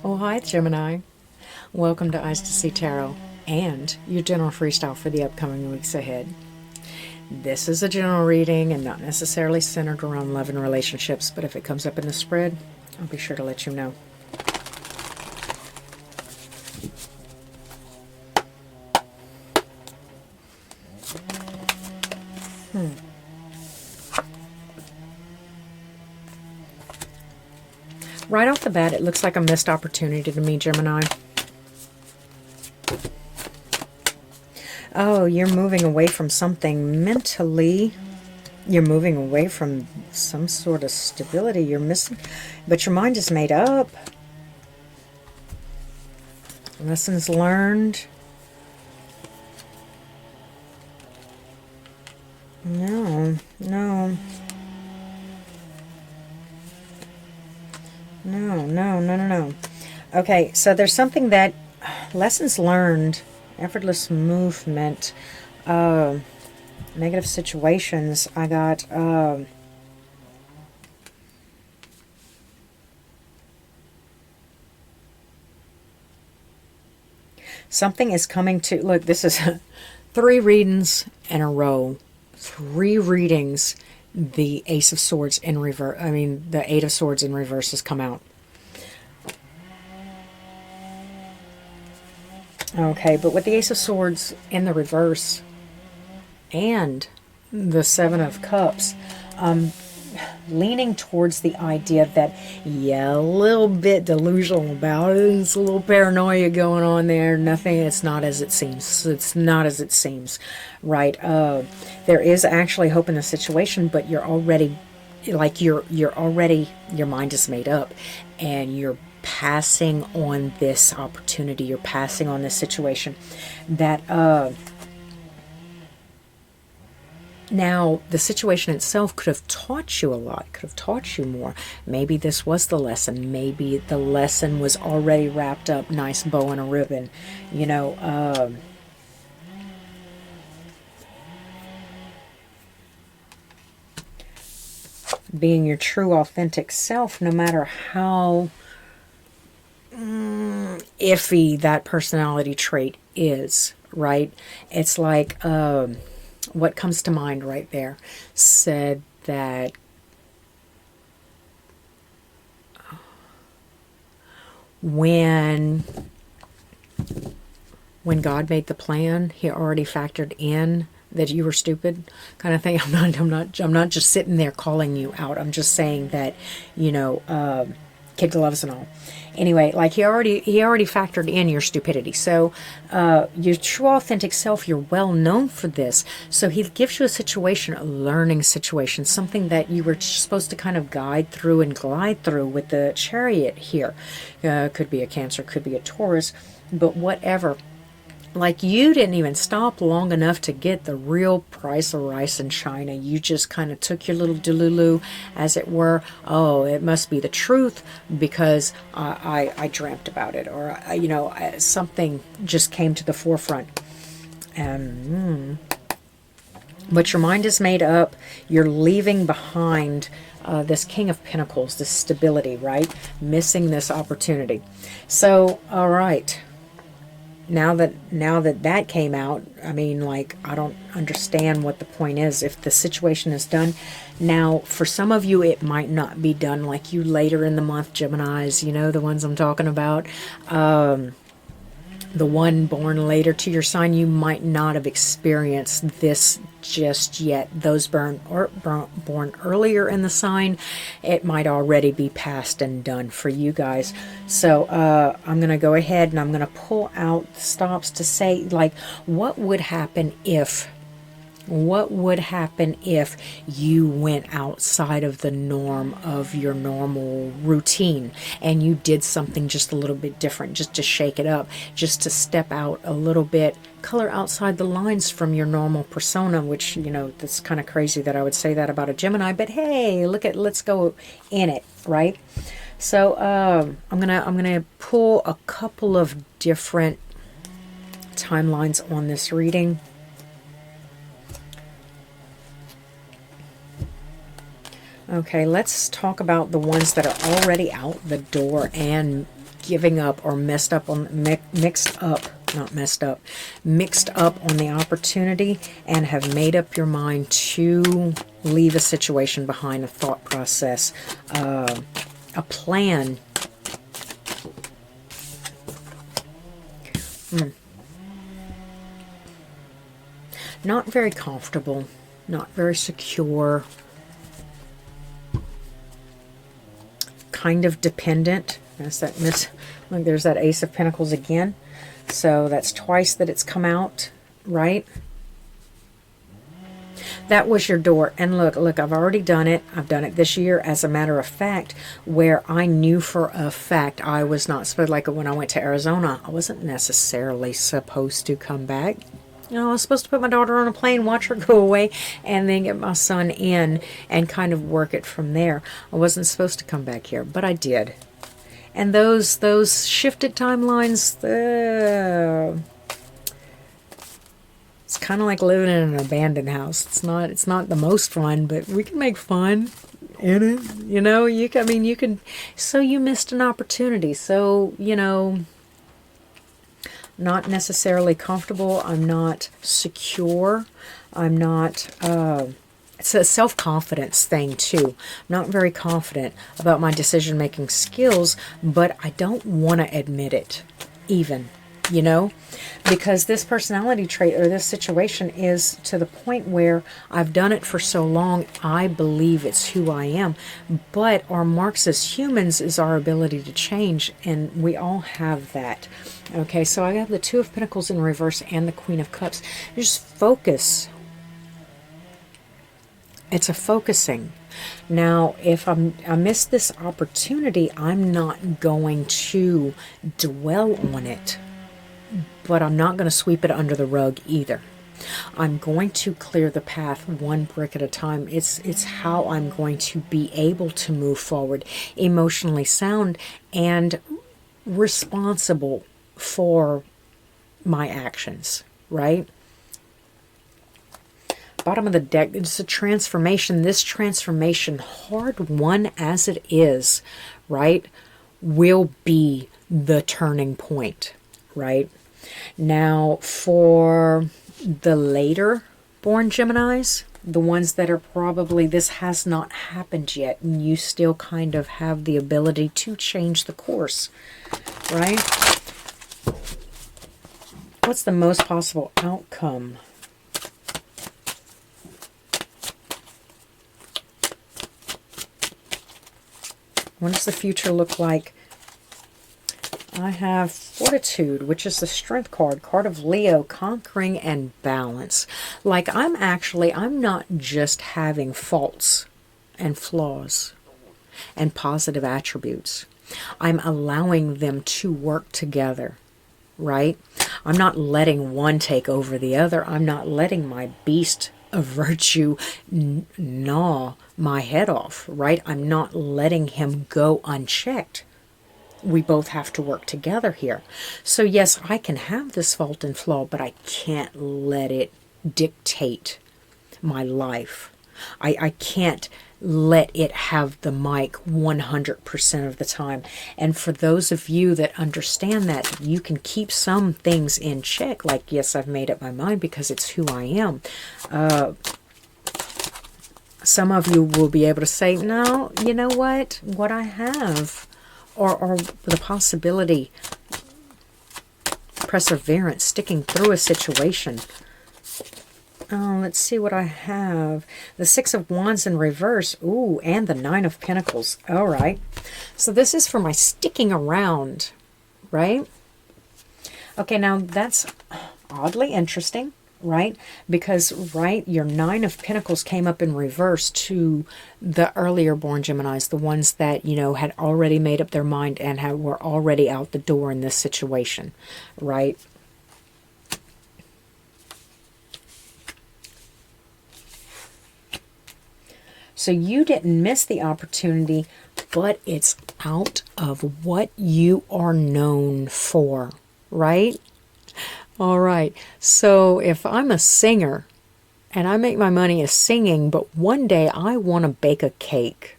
Oh, hi, Gemini. Welcome to Eyes to See Tarot and your general freestyle for the upcoming weeks ahead. This is a general reading and not necessarily centered around love and relationships, but if it comes up in the spread, I'll be sure to let you know. Right off the bat, it looks like a missed opportunity to me, Gemini. Oh, you're moving away from something mentally. You're moving away from some sort of stability you're missing, but your mind is made up. Lessons learned. No. Okay, so there's something that lessons learned, effortless movement, negative situations. I got something is coming to, look, this is 3 readings in a row. 3 readings, the Ace of Swords in reverse, the 8 of Swords in reverse has come out. Okay, but with the Ace of Swords in the reverse and the 7 of Cups, leaning towards the idea that, yeah, a little bit delusional about it. It's a little paranoia going on there. Nothing, it's not as it seems. It's not as it seems, right? There is actually hope in the situation, but you're already, like, your mind is made up, and you're passing on this opportunity. You're passing on this situation that, now, the situation itself could have taught you a lot, could have taught you more. Maybe this was the lesson. Maybe the lesson was already wrapped up, nice bow and a ribbon. You know, being your true, authentic self, no matter how iffy that personality trait is, right? It's like, what comes to mind right there said that when God made the plan, he already factored in that you were stupid, kind of thing. I'm not just sitting there calling you out. I'm just saying that, you know, kid gloves and all. Anyway, like he already factored in your stupidity. So your true authentic self, you're well known for this. So he gives you a situation, a learning situation, something that you were supposed to kind of guide through and glide through with the Chariot here. Could be a Cancer, could be a Taurus, but whatever. Like, you didn't even stop long enough to get the real price of rice in China. You just kind of took your little delulu, as it were. Oh, it must be the truth because I dreamt about it, or you know, something just came to the forefront. But your mind is made up. You're leaving behind this King of Pentacles, this stability, right? Missing this opportunity. So, all right. Now that came out, I mean, like, I don't understand what the point is if the situation is done. Now, for some of you, it might not be done, like you later in the month, Geminis, you know, the ones I'm talking about. The one born later to your sign, you might not have experienced this just yet. Those born earlier in the sign, it might already be past and done for you guys. So I'm going to go ahead and I'm going to pull out the stops to say, like, what would happen if you went outside of the norm of your normal routine and you did something just a little bit different, just to shake it up, just to step out a little bit, color outside the lines from your normal persona, which, you know, that's kind of crazy that I would say that about a Gemini, but hey, let's go in it, right? So I'm gonna pull a couple of different timelines on this reading. Okay, let's talk about the ones that are already out the door and giving up or mixed up on the opportunity and have made up your mind to leave a situation behind, a thought process, a plan. Not very comfortable, not very secure, kind of dependent. That's that look, there's that Ace of Pentacles again. So that's twice that it's come out, right? That was your door. And look, I've already done it. I've done it this year, as a matter of fact, where I knew for a fact I was not supposed, like when I went to Arizona, I wasn't necessarily supposed to come back. You know, I was supposed to put my daughter on a plane, watch her go away, and then get my son in and kind of work it from there. I wasn't supposed to come back here, but I did. And those shifted timelines, it's kind of like living in an abandoned house. It's not the most fun, but we can make fun in it. You know, you can. So you missed an opportunity. So, you know, not necessarily comfortable. I'm not secure. I'm not. It's a self-confidence thing too. I'm not very confident about my decision-making skills, but I don't want to admit it, even. You know, because this personality trait or this situation is to the point where I've done it for so long, I believe it's who I am. But our marks as humans is our ability to change, and we all have that. Okay, so I have the Two of Pentacles in reverse and the Queen of Cups. Just focus. It's a focusing. Now, if I miss this opportunity, I'm not going to dwell on it. But I'm not going to sweep it under the rug either. I'm going to clear the path one brick at a time. It's how I'm going to be able to move forward, emotionally sound and responsible for my actions, right? Bottom of the deck, it's a transformation. This transformation, hard won as it is, right, will be the turning point, right? Now, for the later born Geminis, the ones that are probably, this has not happened yet, and you still kind of have the ability to change the course, right? What's the most possible outcome? What does the future look like? I have Fortitude, which is the Strength card, card of Leo, conquering and balance. Like I'm not just having faults and flaws and positive attributes. I'm allowing them to work together, right? I'm not letting one take over the other. I'm not letting my beast of virtue gnaw my head off, right? I'm not letting him go unchecked. We both have to work together here. So yes, I can have this fault and flaw, but I can't let it dictate my life. I can't let it have the mic 100% of the time. And for those of you that understand that, you can keep some things in check. Like, yes, I've made up my mind because it's who I am. Some of you will be able to say, no, you know what I have, or the possibility, perseverance, sticking through a situation. Oh, let's see what I have. The Six of Wands in reverse. Ooh, and the Nine of Pentacles. All right. So this is for my sticking around, right? Okay, now that's oddly interesting, right? Because, right, your Nine of Pentacles came up in reverse to the earlier born Geminis, the ones that, you know, had already made up their mind and were already out the door in this situation, right? So you didn't miss the opportunity, but it's out of what you are known for, right? All right. So if I'm a singer and I make my money as singing, but one day I want to bake a cake,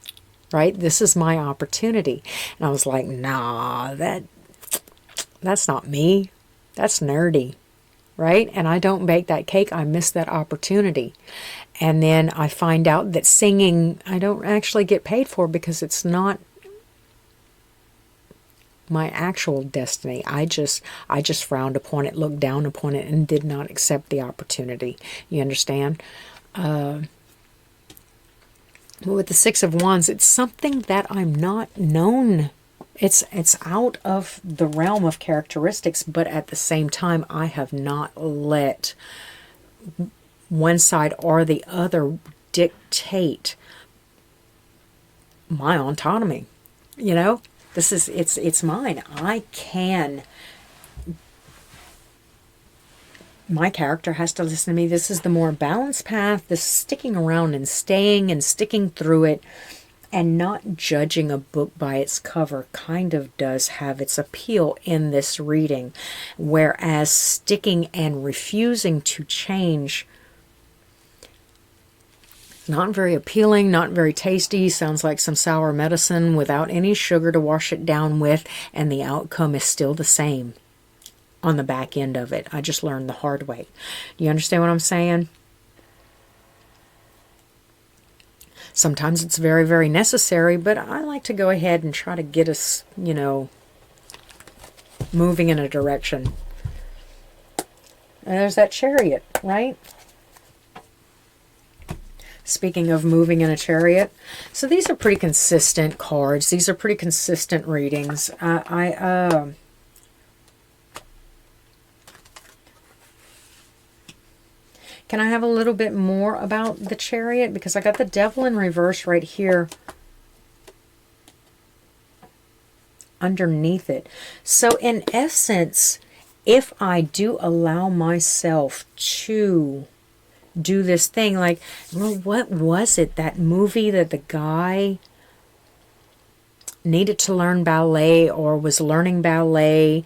right? This is my opportunity. And I was like, nah, that's not me. That's nerdy, right? And I don't bake that cake. I miss that opportunity. And then I find out that singing, I don't actually get paid for because it's not my actual destiny. I just frowned upon it, looked down upon it, and did not accept the opportunity. You understand? With the Six of Wands, it's something that I'm not known. It's out of the realm of characteristics, but at the same time, I have not let one side or the other dictate my autonomy. You know, this is, it's mine. I can, my character has to listen to me. This is the more balanced path. This sticking around and staying and sticking through it and not judging a book by its cover kind of does have its appeal in this reading. Whereas sticking and refusing to change, not very appealing, not very tasty, sounds like some sour medicine without any sugar to wash it down with, and the outcome is still the same on the back end of it. I just learned the hard way. Do you understand what I'm saying? Sometimes it's very, very necessary, but I like to go ahead and try to get us, you know, moving in a direction. And there's that Chariot, right? Speaking of moving in a chariot. So these are pretty consistent cards. These are pretty consistent readings. Can I have a little bit more about the Chariot? Because I got the Devil in reverse right here underneath it. So in essence, if I do allow myself to do this thing, like, well, what was it, that movie that the guy needed to learn ballet or was learning ballet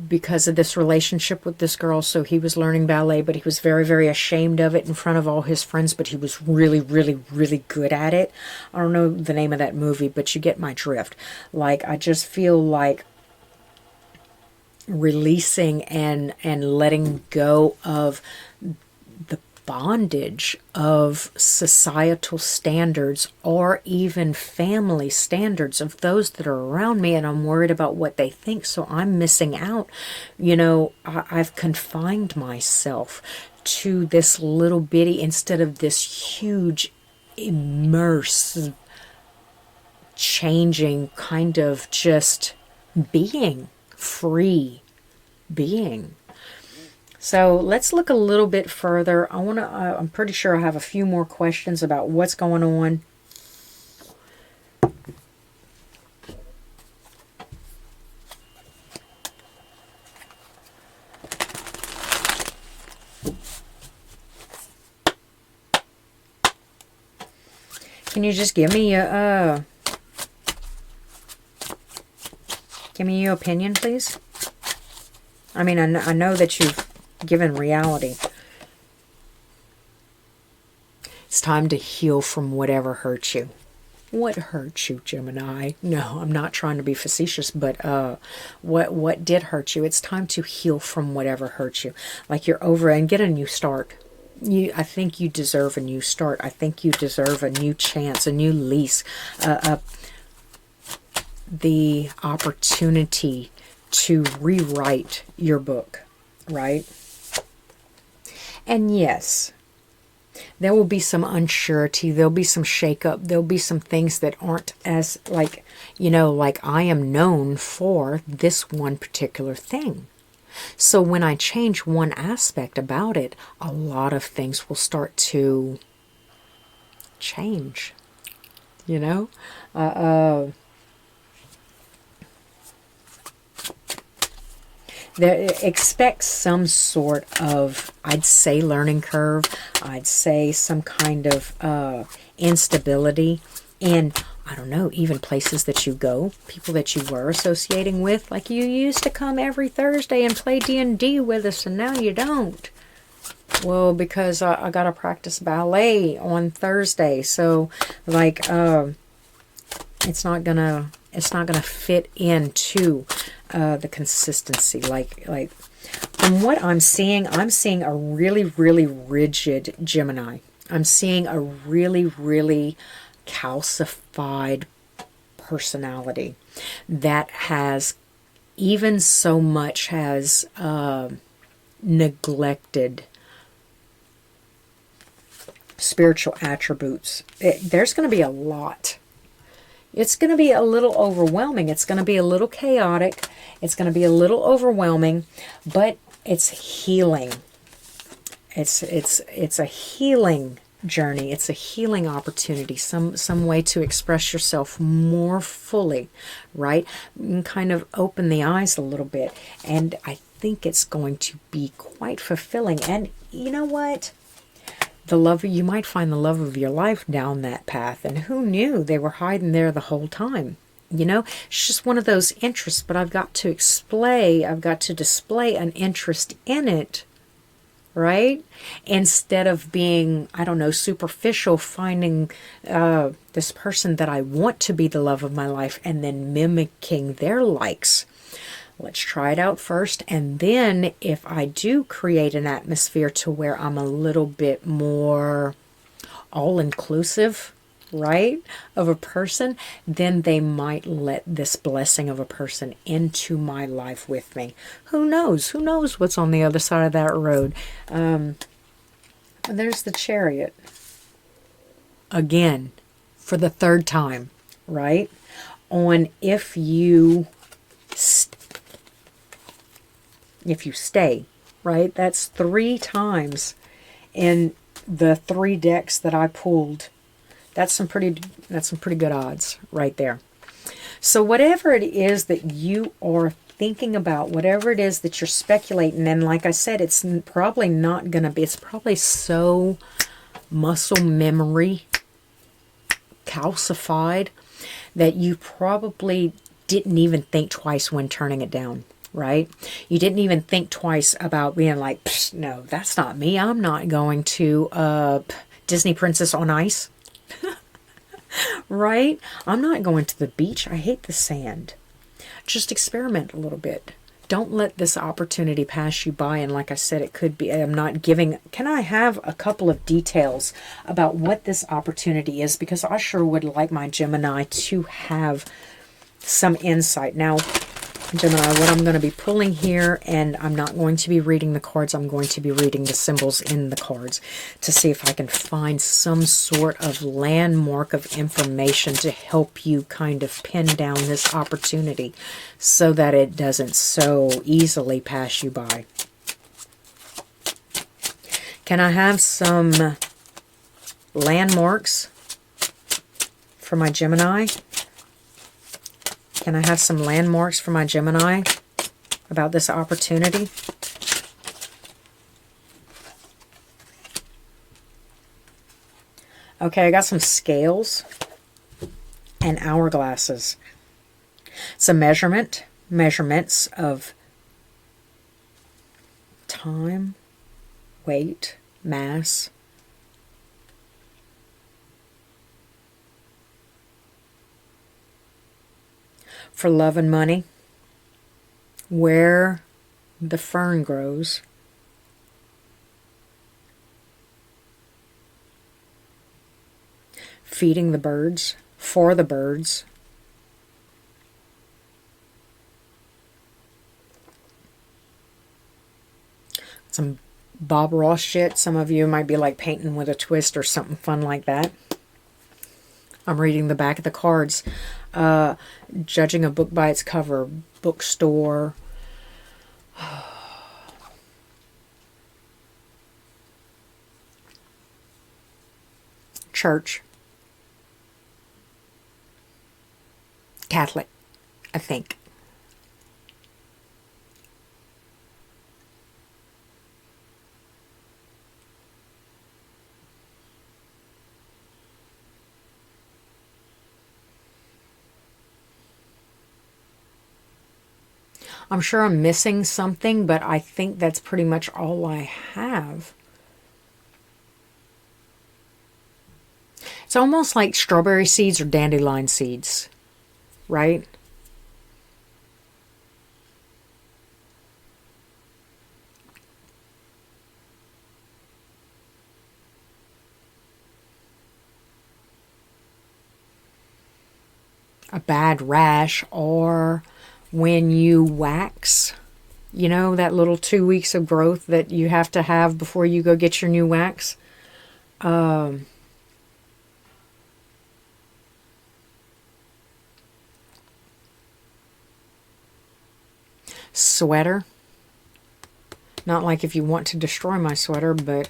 because of this relationship with this girl, so he was learning ballet, but he was very, very ashamed of it in front of all his friends, but he was really, really, really good at it. I don't know the name of that movie, but you get my drift. Like, I just feel like releasing and letting go of the bondage of societal standards or even family standards of those that are around me, and I'm worried about what they think, so I'm missing out. You know, I've confined myself to this little bitty instead of this huge, immersive, changing kind of just being, free being. So let's look a little bit further. I'm pretty sure I have a few more questions about what's going on. Can you just give me your opinion, please? I mean, I know that you've given reality. It's time to heal from whatever hurt you. What hurt you, Gemini? No, I'm not trying to be facetious, but what did hurt you? It's time to heal from whatever hurt you. Like, you're over and get a new start. I think you deserve a new start. I think you deserve a new chance, a new lease, the opportunity to rewrite your book, right? And yes, there will be some unsurety. There'll be some shakeup. There'll be some things that aren't as, like, you know, like I am known for this one particular thing. So when I change one aspect about it, a lot of things will start to change, you know? Expect some sort of, I'd say, learning curve. I'd say some kind of instability. And I don't know, even places that you go, people that you were associating with. Like, you used to come every Thursday and play D&D with us, and now you don't. Well, because I got to practice ballet on Thursday. So, like, It's not gonna fit into the consistency. Like from what I'm seeing a really, really rigid Gemini. I'm seeing a really, really calcified personality that has even so much has neglected spiritual attributes. There's going to be a lot. It's going to be a little overwhelming. It's going to be a little chaotic. It's going to be a little overwhelming, but it's healing. It's a healing journey. It's a healing opportunity. Some way to express yourself more fully, right? And kind of open the eyes a little bit. And I think it's going to be quite fulfilling. And you know what? You might find the love of your life down that path. And who knew they were hiding there the whole time? You know, it's just one of those interests, but I've got to display an interest in it, right? Instead of being, I don't know, superficial, finding this person that I want to be the love of my life and then mimicking their likes. Let's try it out first. And then if I do create an atmosphere to where I'm a little bit more all-inclusive, right, of a person, then they might let this blessing of a person into my life with me. Who knows? Who knows what's on the other side of that road? There's the Chariot. Again, for the third time, right? On if you stay, right? That's 3 times in the 3 decks that I pulled. That's some pretty good odds right there. So whatever it is that you are thinking about, whatever it is that you're speculating, and like I said, it's probably not going to be, it's probably so muscle memory calcified that you probably didn't even think twice when turning it down. Right? You didn't even think twice about being like, no, that's not me. I'm not going to Disney Princess on Ice. Right? I'm not going to the beach. I hate the sand. Just experiment a little bit. Don't let this opportunity pass you by. And like I said, it could be, I'm not giving, can I have a couple of details about what this opportunity is? Because I sure would like my Gemini to have some insight. Now, Gemini, what I'm going to be pulling here, and I'm not going to be reading the cards, I'm going to be reading the symbols in the cards to see if I can find some sort of landmark of information to help you kind of pin down this opportunity so that it doesn't so easily pass you by. Can I have some landmarks for my Gemini? Can I have some landmarks for my Gemini about this opportunity? Okay, I got some scales and hourglasses. Some measurements of time, weight, mass. For love and money, where the fern grows, feeding the birds, for the birds, some Bob Ross shit. Some of you might be like painting with a twist or something fun like that. I'm reading the back of the cards. Judging a book by its cover. Bookstore. Church. Catholic, I think. I'm sure I'm missing something, but I think that's pretty much all I have. It's almost like strawberry seeds or dandelion seeds, right? A bad rash, or when you wax, you know, that little 2 weeks of growth that you have to have before you go get your new wax. Sweater. Not like if you want to destroy my sweater, but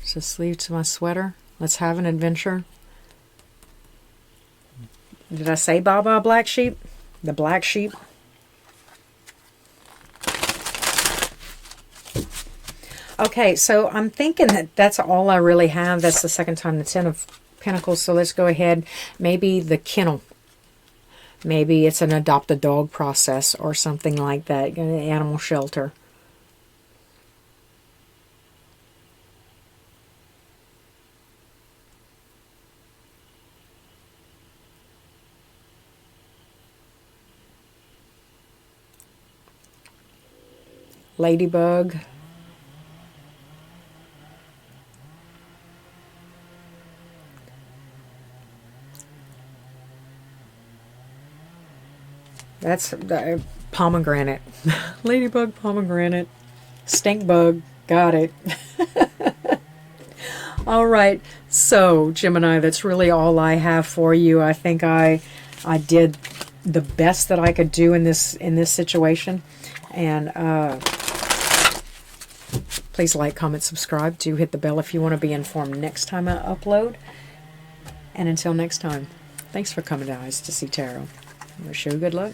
so sleeve to my sweater. Let's have an adventure. Did I say Baba Black Sheep? The black sheep. Okay, so I'm thinking that that's all I really have. That's the second time the Ten of Pentacles. So let's go ahead. Maybe the kennel. Maybe it's an adopt a dog process or something like that. An animal shelter. Ladybug. That's pomegranate. Ladybug, pomegranate, stink bug. Got it. All right. So, Gemini, that's really all I have for you. I think I did the best that I could do in this situation. And please like, comment, subscribe. Do hit the bell if you want to be informed next time I upload. And until next time, thanks for coming to Eyes to See Tarot. I wish you good luck.